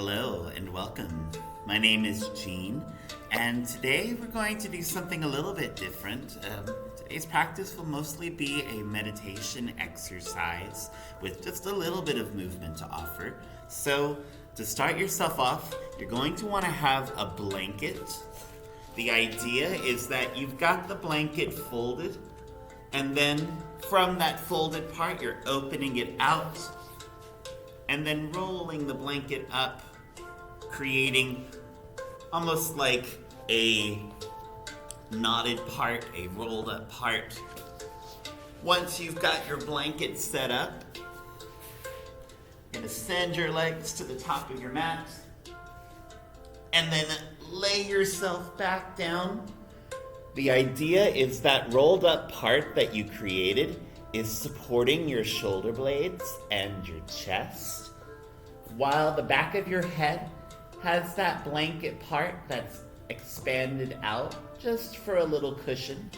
Hello and welcome. My name is Gene, and today we're going to do something a little bit different. Today's practice will mostly be a meditation exercise with just a little bit of movement to offer. So, to start yourself off, you're going to want to have a blanket. The idea is that you've got the blanket folded, and then from that folded part, you're opening it out and then rolling the blanket up, creating almost like a knotted part, a rolled up part. Once you've got your blanket set up, you're gonna send your legs to the top of your mat and then lay yourself back down. The idea is that rolled up part that you created is supporting your shoulder blades and your chest, while the back of your head has that blanket part that's expanded out just for a little cushion.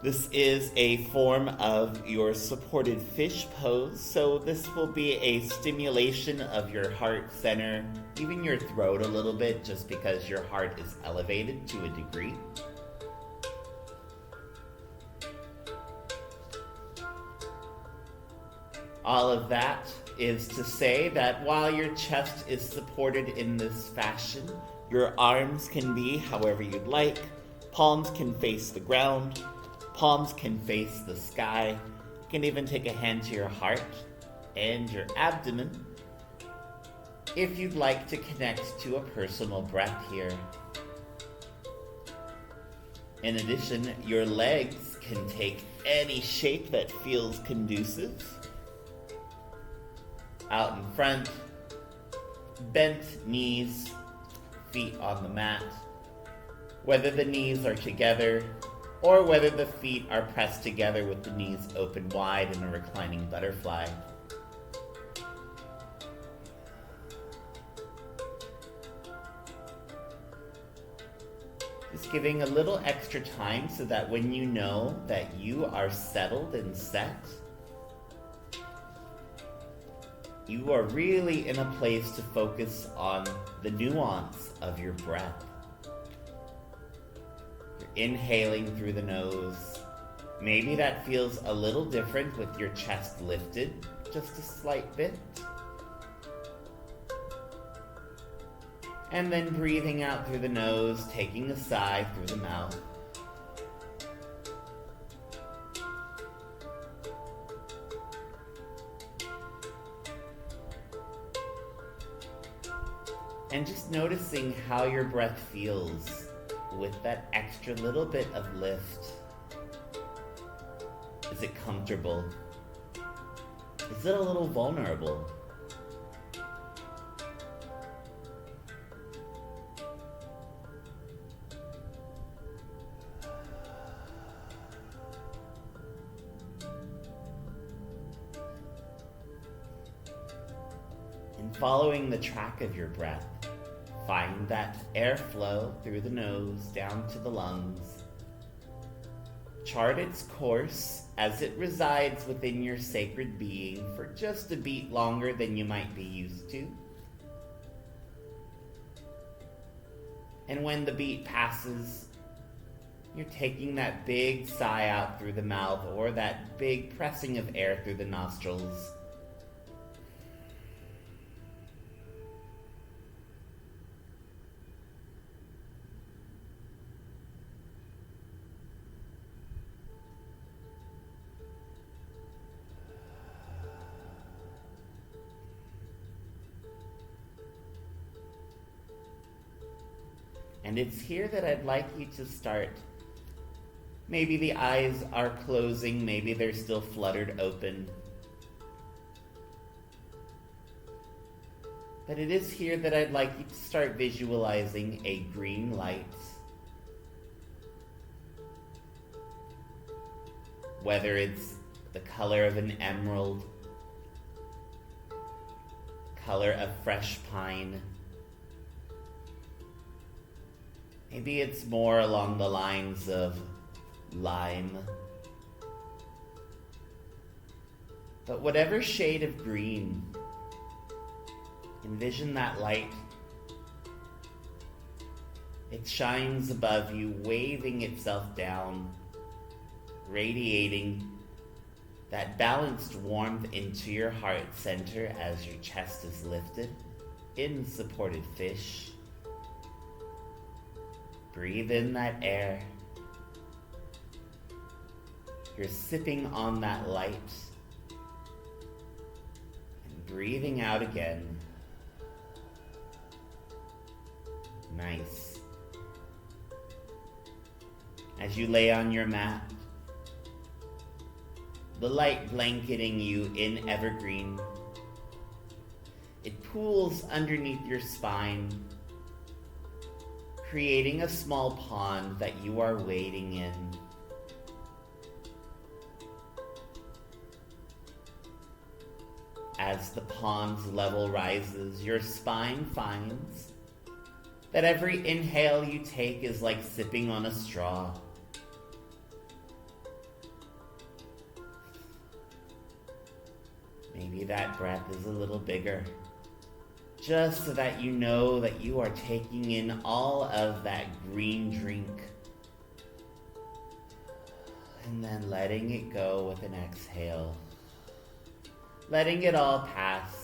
This is a form of your supported fish pose, so this will be a stimulation of your heart center, even your throat a little bit, just because your heart is elevated to a degree. All of that is to say that while your chest is supported in this fashion, your arms can be however you'd like. Palms can face the ground. Palms can face the sky. You can even take a hand to your heart and your abdomen if you'd like to connect to a personal breath here. In addition, your legs can take any shape that feels conducive. Out in front, bent knees, feet on the mat. Whether the knees are together or whether the feet are pressed together with the knees open wide in a reclining butterfly. Just giving a little extra time so that when you know that you are settled and set, you are really in a place to focus on the nuance of your breath. You're inhaling through the nose. Maybe that feels a little different with your chest lifted, just a slight bit. And then breathing out through the nose, taking a sigh through the mouth. And just noticing how your breath feels with that extra little bit of lift. Is it comfortable? Is it a little vulnerable? And following the track of your breath, find that airflow through the nose down to the lungs. Chart its course as it resides within your sacred being for just a beat longer than you might be used to. And when the beat passes, you're taking that big sigh out through the mouth or that big pressing of air through the nostrils. And it's here that I'd like you to start. Maybe the eyes are closing, maybe they're still fluttered open. But it is here that I'd like you to start visualizing a green light. Whether it's the color of an emerald, color of fresh pine, maybe it's more along the lines of lime. But whatever shade of green, Envision that light. It shines above you, waving itself down, radiating that balanced warmth into your heart center as your chest is lifted in supported fish. Breathe in that air. You're sipping on that light and breathing out again. Nice. As you lay on your mat, the light blanketing you in evergreen, it pools underneath your spine, creating a small pond that you are wading in. As the pond's level rises, your spine finds that every inhale you take is like sipping on a straw. Maybe that breath is a little bigger, just so that you know that you are taking in all of that green drink, and then letting it go with an exhale, letting it all pass.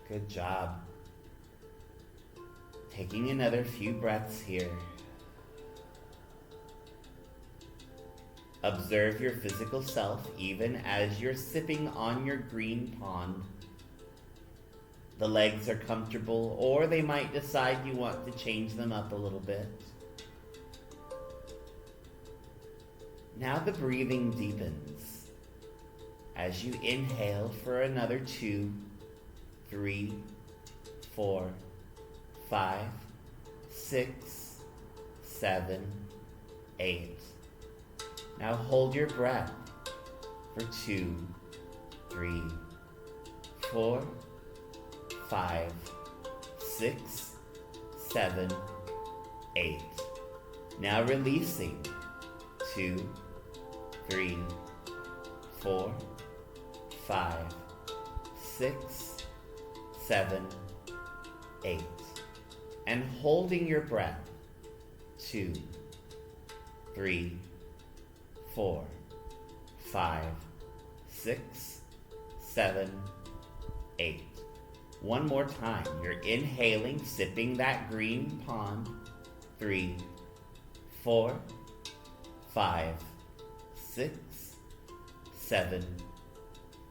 Good job. Taking another few breaths here. Observe your physical self even as you're sipping on your green pond. The legs are comfortable, or they might decide you want to change them up a little bit. Now the breathing deepens as you inhale for another 2, 3, 4, 5, 6, 7, 8. Now hold your breath for 2, 3, 4, 5, 6, 7, 8. Now releasing 2, 3, 4, 5, 6, 7, 8. And holding your breath 2, 3, 4, 5, 6, 7, 8. One more time. You're inhaling, sipping that green pond. 3, 4, 5, 6, 7,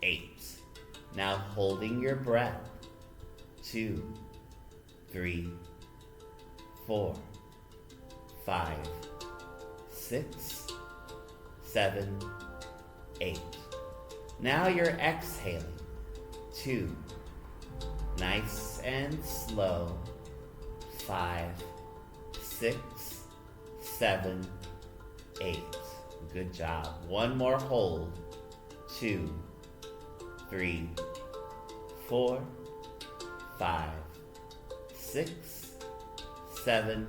8. Now holding your breath. 2, 3, 4, 5, 6, 7, 8. Now you're exhaling. 2. Nice and slow. 5, 6, 7, 8. Good job. One more hold. 2, 3, 4, 5, 6, 7,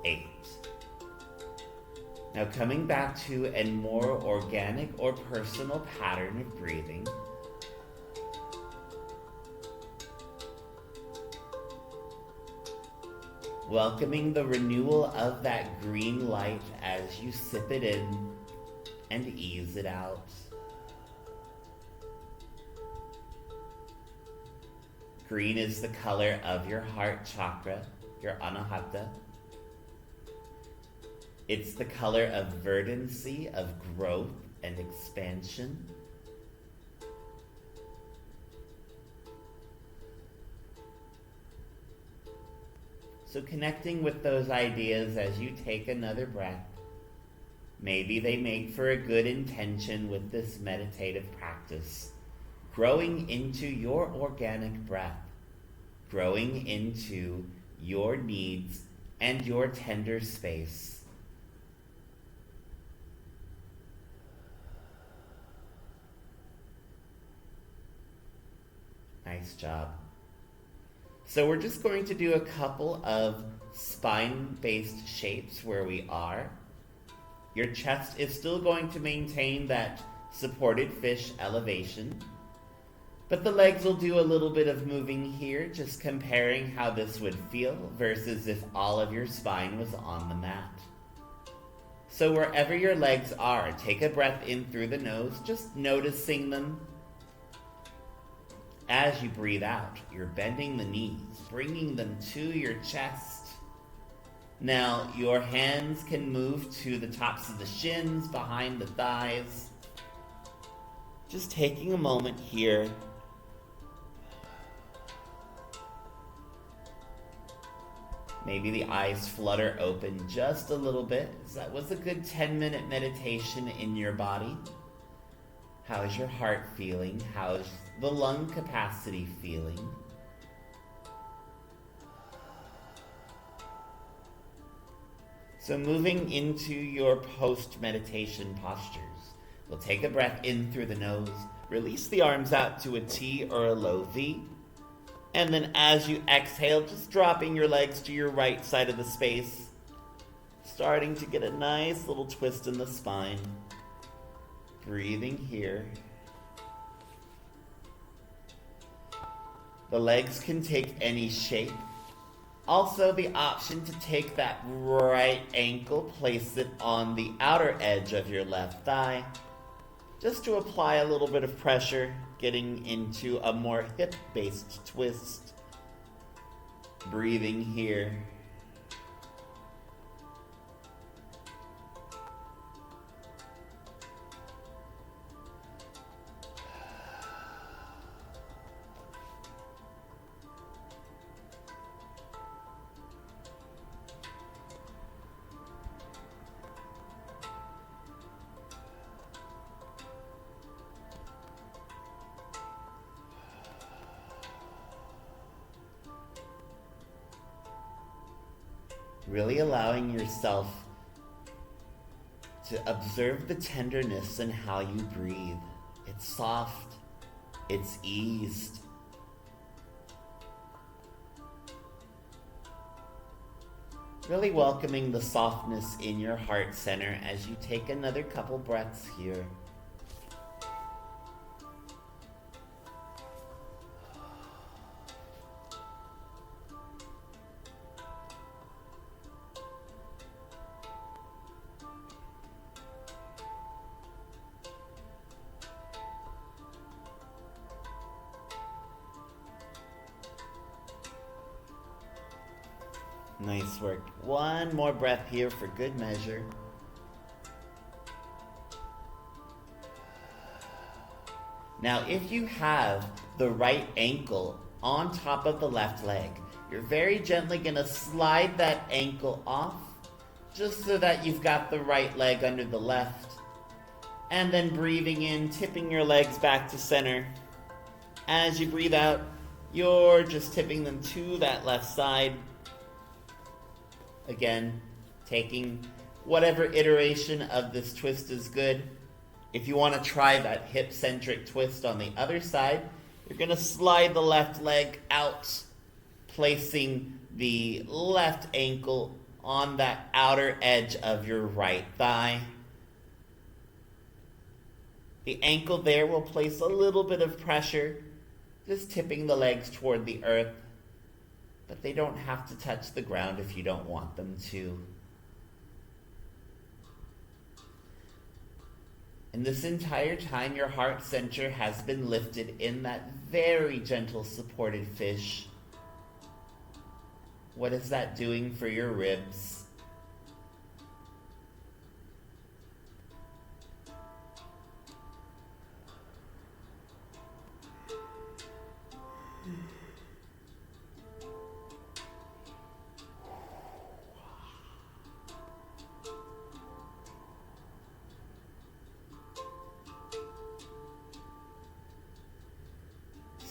8. Now coming back to a more organic or personal pattern of breathing. Welcoming the renewal of that green light as you sip it in and ease it out. Green is the color of your heart chakra, your anahata. It's the color of verdancy, of growth and expansion. So connecting with those ideas as you take another breath. Maybe they make for a good intention with this meditative practice, growing into your organic breath, growing into your needs and your tender space. Nice job. So we're just going to do a couple of spine-based shapes where we are. Your chest is still going to maintain that supported fish elevation, but the legs will do a little bit of moving here, just comparing how this would feel versus if all of your spine was on the mat. So wherever your legs are, take a breath in through the nose, just noticing them. As you breathe out, you're bending the knees, bringing them to your chest. Now, your hands can move to the tops of the shins, behind the thighs. Just taking a moment here. Maybe the eyes flutter open just a little bit. That was a good 10-minute meditation in your body. How's your heart feeling? How's the lung capacity feeling? So moving into your post-meditation postures, we'll take a breath in through the nose, release the arms out to a T or a low V, and then as you exhale, just dropping your legs to your right side of the space, starting to get a nice little twist in the spine. Breathing here. The legs can take any shape. Also, the option to take that right ankle, place it on the outer edge of your left thigh, just to apply a little bit of pressure, getting into a more hip-based twist. Breathing here. Really allowing yourself to observe the tenderness in how you breathe. It's soft. It's eased. Really welcoming the softness in your heart center as you take another couple breaths here. Nice work. One more breath here for good measure. Now, if you have the right ankle on top of the left leg, you're very gently going to slide that ankle off just so that you've got the right leg under the left. And then breathing in, tipping your legs back to center. As you breathe out, you're just tipping them to that left side. Again, taking whatever iteration of this twist is good. If you want to try that hip-centric twist on the other side, you're going to slide the left leg out, placing the left ankle on that outer edge of your right thigh. The ankle there will place a little bit of pressure, just tipping the legs toward the earth. But they don't have to touch the ground if you don't want them to. And this entire time, your heart center has been lifted in that very gentle supported fish. What is that doing for your ribs?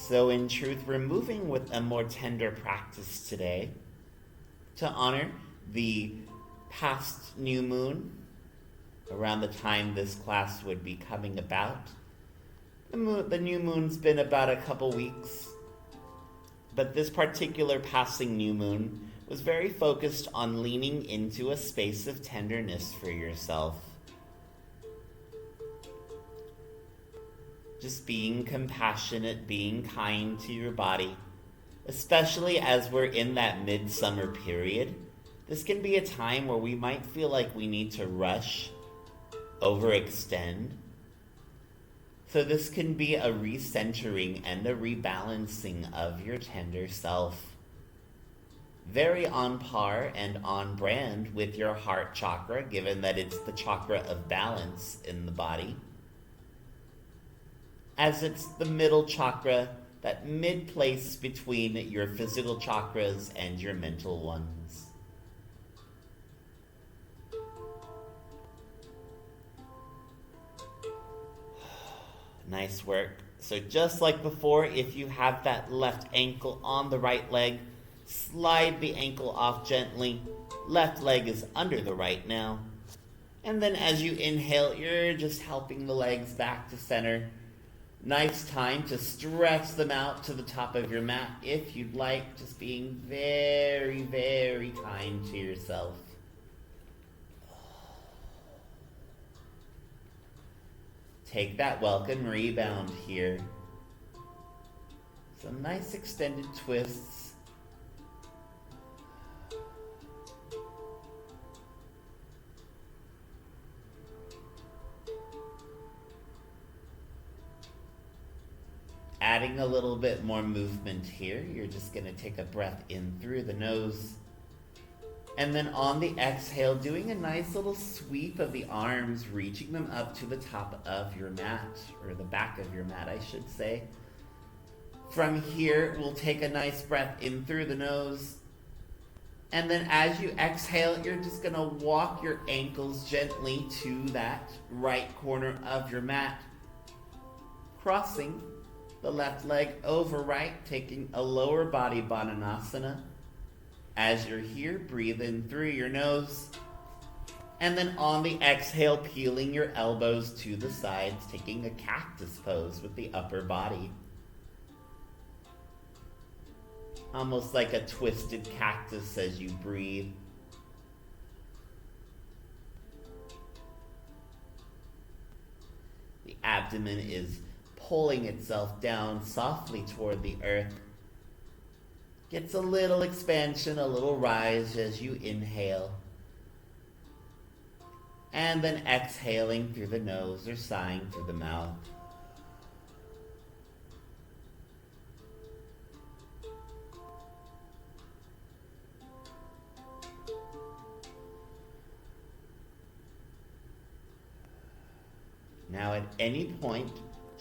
So in truth, we're moving with a more tender practice today to honor the past new moon around the time this class would be coming about. The new moon's been about a couple weeks, but this particular passing new moon was very focused on leaning into a space of tenderness for yourself. Just being compassionate, being kind to your body, especially as we're in that midsummer period. This can be a time where we might feel like we need to rush, overextend. So this can be a recentering and a rebalancing of your tender self. Very on par and on brand with your heart chakra, given that it's the chakra of balance in the body. As it's the middle chakra, that mid-place between your physical chakras and your mental ones. Nice work. So just like before, if you have that left ankle on the right leg, slide the ankle off gently. Left leg is under the right now. And then as you inhale, you're just helping the legs back to center. Nice time to stretch them out to the top of your mat if you'd like, just being very, very kind to yourself. Take that welcome rebound here. Some nice extended twists. Adding a little bit more movement here. You're just going to take a breath in through the nose. And then on the exhale, doing a nice little sweep of the arms, reaching them up to the top of your mat, or the back of your mat, I should say. From here, we'll take a nice breath in through the nose. And then as you exhale, you're just going to walk your ankles gently to that right corner of your mat, crossing the left leg over right, taking a lower body Bananasana. As you're here, breathe in through your nose. And then on the exhale, peeling your elbows to the sides, taking a cactus pose with the upper body. Almost like a twisted cactus as you breathe. The abdomen is pulling itself down softly toward the earth. Gets a little expansion, a little rise as you inhale. And then exhaling through the nose or sighing through the mouth. Now at any point,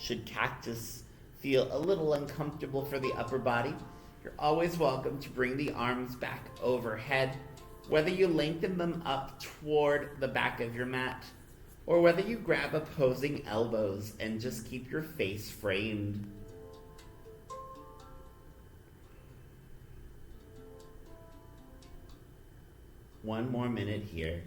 should cactus feel a little uncomfortable for the upper body, you're always welcome to bring the arms back overhead, whether you lengthen them up toward the back of your mat, or whether you grab opposing elbows and just keep your face framed. One more minute here.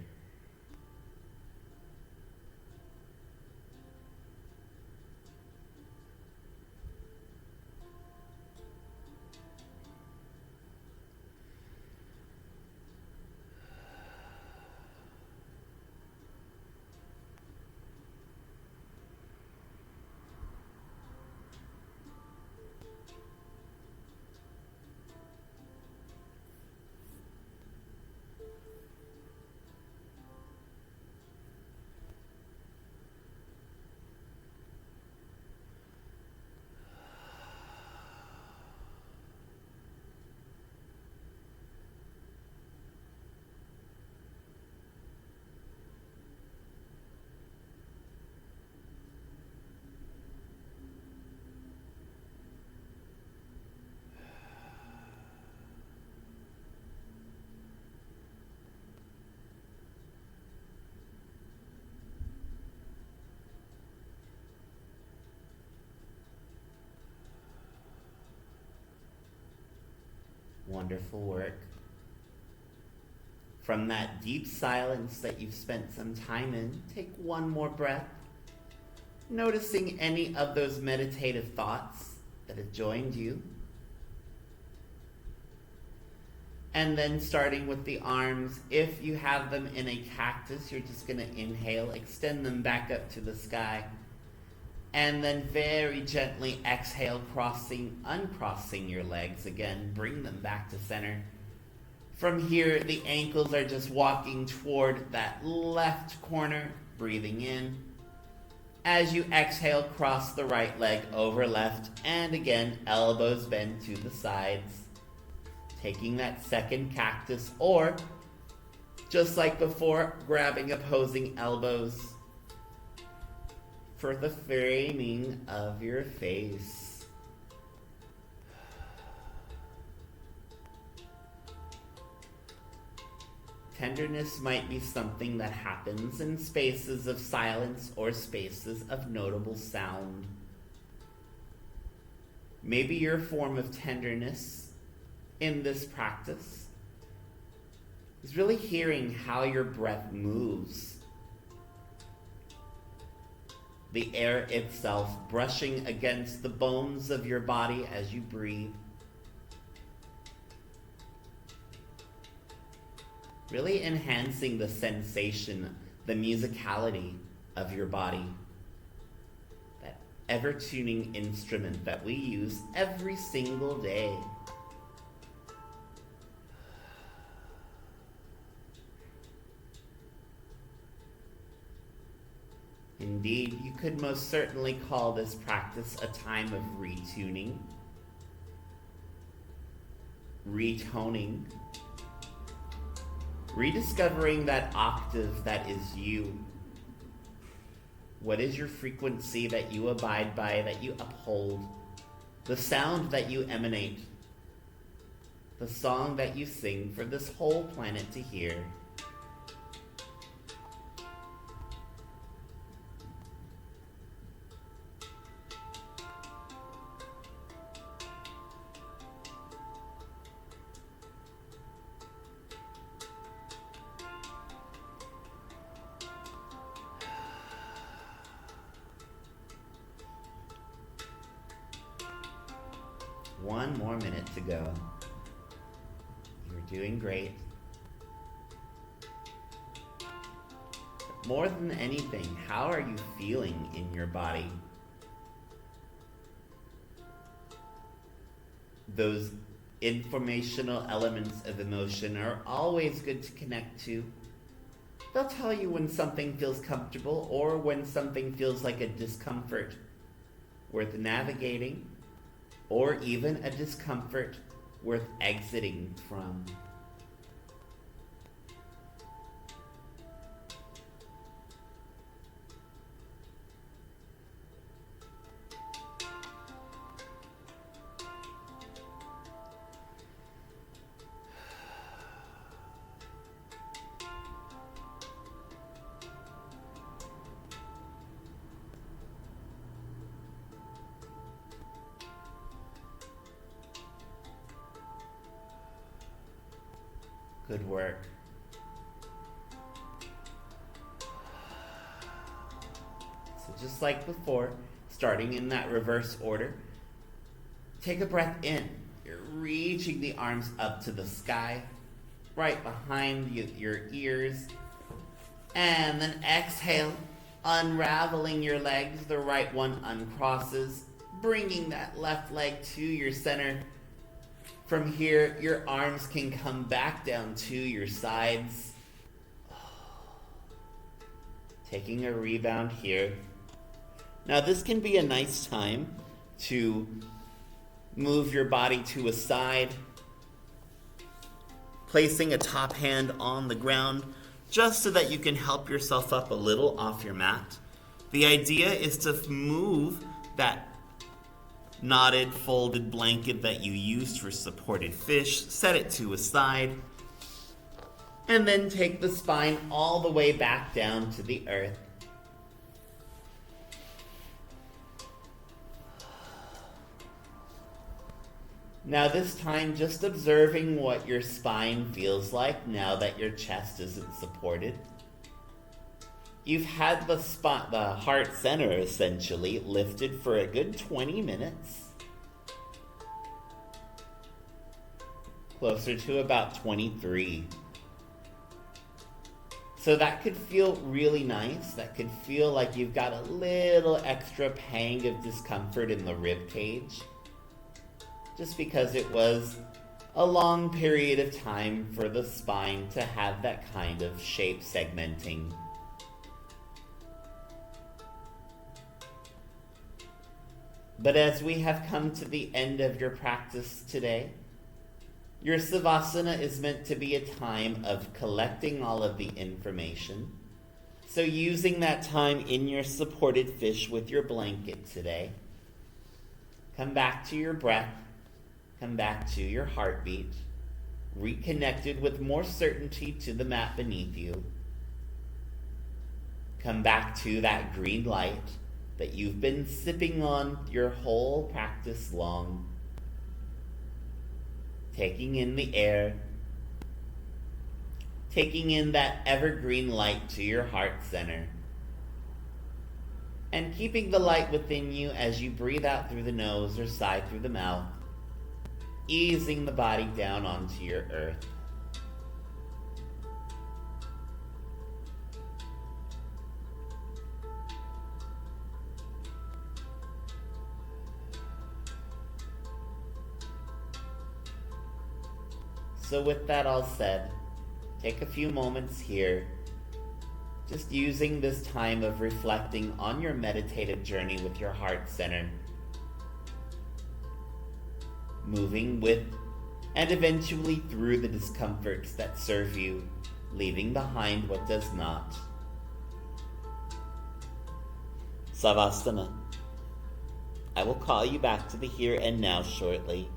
wonderful work. From that deep silence that you've spent some time in, take one more breath, noticing any of those meditative thoughts that have joined you. And then starting with the arms, if you have them in a cactus, you're just going to inhale, extend them back up to the sky, and then very gently exhale, uncrossing your legs again, bring them back to center. From here, the ankles are just walking toward that left corner, breathing in. As you exhale, cross the right leg over left, and again, elbows bend to the sides. Taking that second cactus, or just like before, grabbing opposing elbows for the framing of your face. Tenderness might be something that happens in spaces of silence or spaces of notable sound. Maybe your form of tenderness in this practice is really hearing how your breath moves. The air itself brushing against the bones of your body as you breathe. Really enhancing the sensation, the musicality of your body. That ever-tuning instrument that we use every single day. Indeed, you could most certainly call this practice a time of retuning, retoning, rediscovering that octave that is you. What is your frequency that you abide by, that you uphold? The sound that you emanate. The song that you sing for this whole planet to hear. One more minute to go. You're doing great. But more than anything, how are you feeling in your body? Those informational elements of emotion are always good to connect to. They'll tell you when something feels comfortable or when something feels like a discomfort worth navigating, or even a discomfort worth exiting from. Good work. So just like before, starting in that reverse order, take a breath in. You're reaching the arms up to the sky, right behind your ears. And then exhale, unraveling your legs. The right one uncrosses, bringing that left leg to your center. From here, your arms can come back down to your sides. Taking a rebound here. Now this can be a nice time to move your body to a side, placing a top hand on the ground just so that you can help yourself up a little off your mat. The idea is to move that knotted, folded blanket that you used for supported fish, set it to a side, and then take the spine all the way back down to the earth. Now this time, just observing what your spine feels like now that your chest isn't supported. You've had the heart center essentially lifted for a good 20 minutes. Closer to about 23. So that could feel really nice. That could feel like you've got a little extra pang of discomfort in the rib cage. Just because it was a long period of time for the spine to have that kind of shape segmenting. But as we have come to the end of your practice today, your Savasana is meant to be a time of collecting all of the information. So using that time in your supported fish with your blanket today, come back to your breath, come back to your heartbeat, reconnected with more certainty to the mat beneath you. Come back to that green light that you've been sipping on your whole practice long. Taking in the air, taking in that evergreen light to your heart center, and keeping the light within you as you breathe out through the nose or sigh through the mouth, easing the body down onto your earth. So with that all said, take a few moments here, just using this time of reflecting on your meditative journey with your heart center, moving with and eventually through the discomforts that serve you, leaving behind what does not. Savasana. I will call you back to the here and now shortly.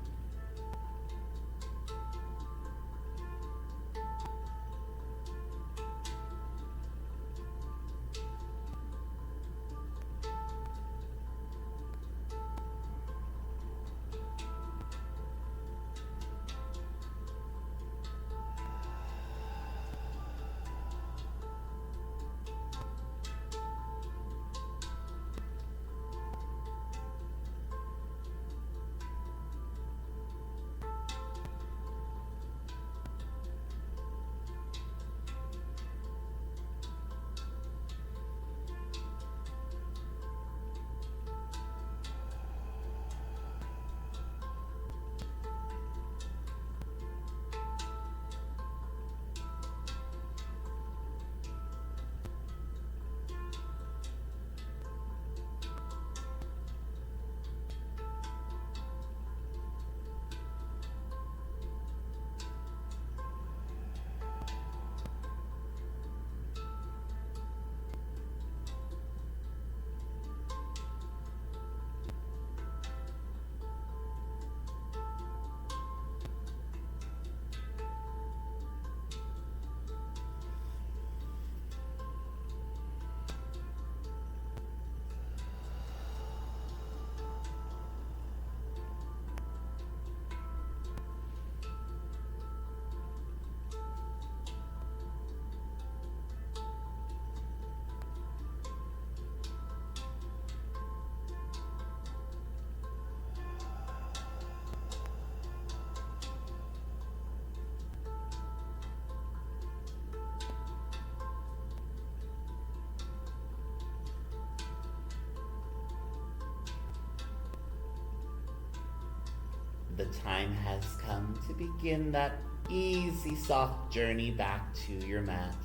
The time has come to begin that easy, soft journey back to your mat,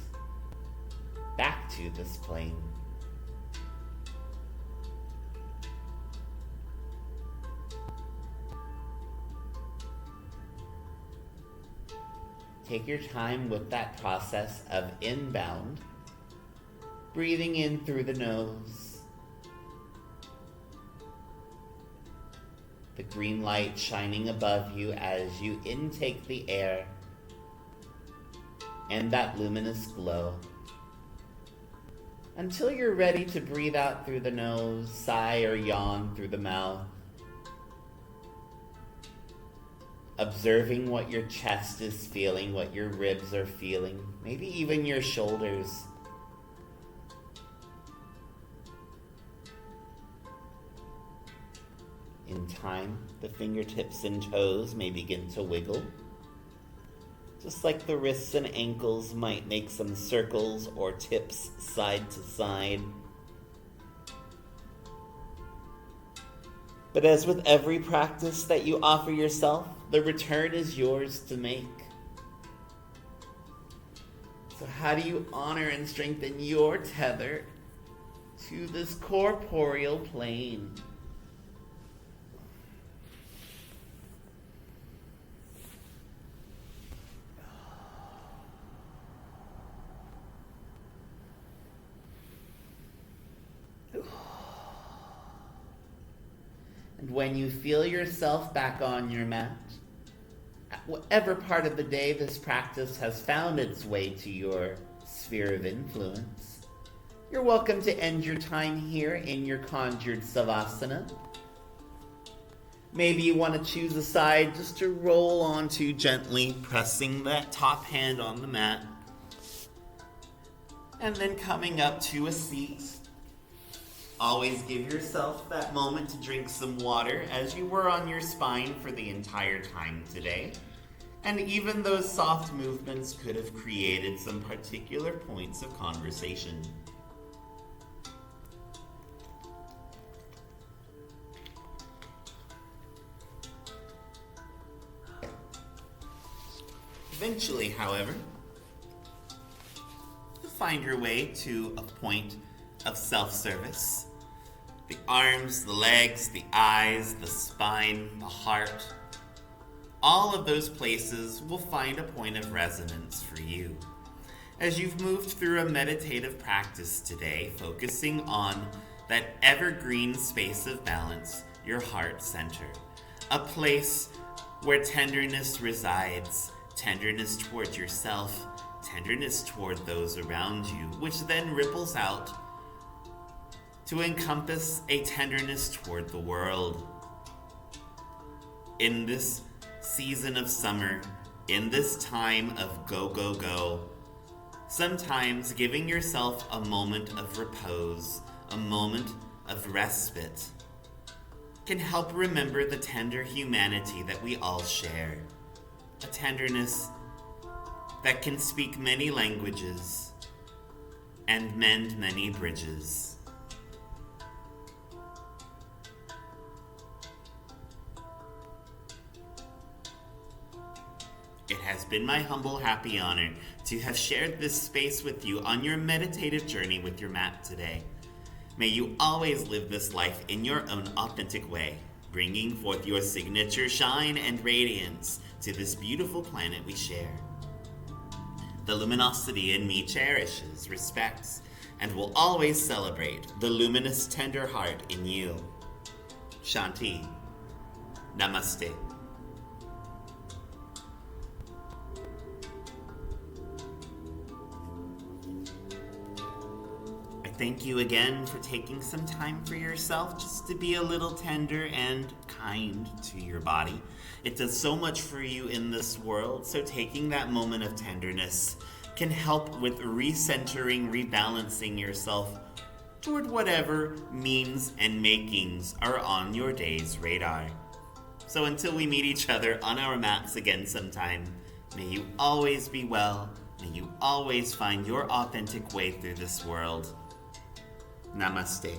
back to this plane. Take your time with that process of inbound, breathing in through the nose, the green light shining above you as you intake the air and that luminous glow, until you're ready to breathe out through the nose, sigh or yawn through the mouth. observing what your chest is feeling, what your ribs are feeling, maybe even your shoulders. In time, the fingertips and toes may begin to wiggle, just like the wrists and ankles might make some circles or tips side to side. But as with every practice that you offer yourself, the return is yours to make. So how do you honor and strengthen your tether to this corporeal plane? And when you feel yourself back on your mat, at whatever part of the day this practice has found its way to your sphere of influence, you're welcome to end your time here in your conjured savasana. Maybe you want to choose a side just to roll onto gently, pressing that top hand on the mat, and then coming up to a seat. Always give yourself that moment to drink some water as you were on your spine for the entire time today. And even those soft movements could have created some particular points of conversation. Eventually, however, you'll find your way to a point of self-service. The arms, the legs, the eyes, the spine, the heart, all of those places will find a point of resonance for you. As you've moved through a meditative practice today, focusing on that evergreen space of balance, your heart center, a place where tenderness resides, tenderness toward yourself, tenderness toward those around you, which then ripples out to encompass a tenderness toward the world. In this season of summer, in this time of go, go, go, sometimes giving yourself a moment of repose, a moment of respite, can help remember the tender humanity that we all share. A tenderness that can speak many languages and mend many bridges. It has been my humble, happy honor to have shared this space with you on your meditative journey with your mat today. May you always live this life in your own authentic way, bringing forth your signature shine and radiance to this beautiful planet we share. The luminosity in me cherishes, respects, and will always celebrate the luminous, tender heart in you. Shanti. Namaste. Thank you again for taking some time for yourself just to be a little tender and kind to your body. It does so much for you in this world, so taking that moment of tenderness can help with recentering, rebalancing yourself toward whatever means and makings are on your day's radar. So until we meet each other on our mats again sometime, may you always be well, may you always find your authentic way through this world. Namaste.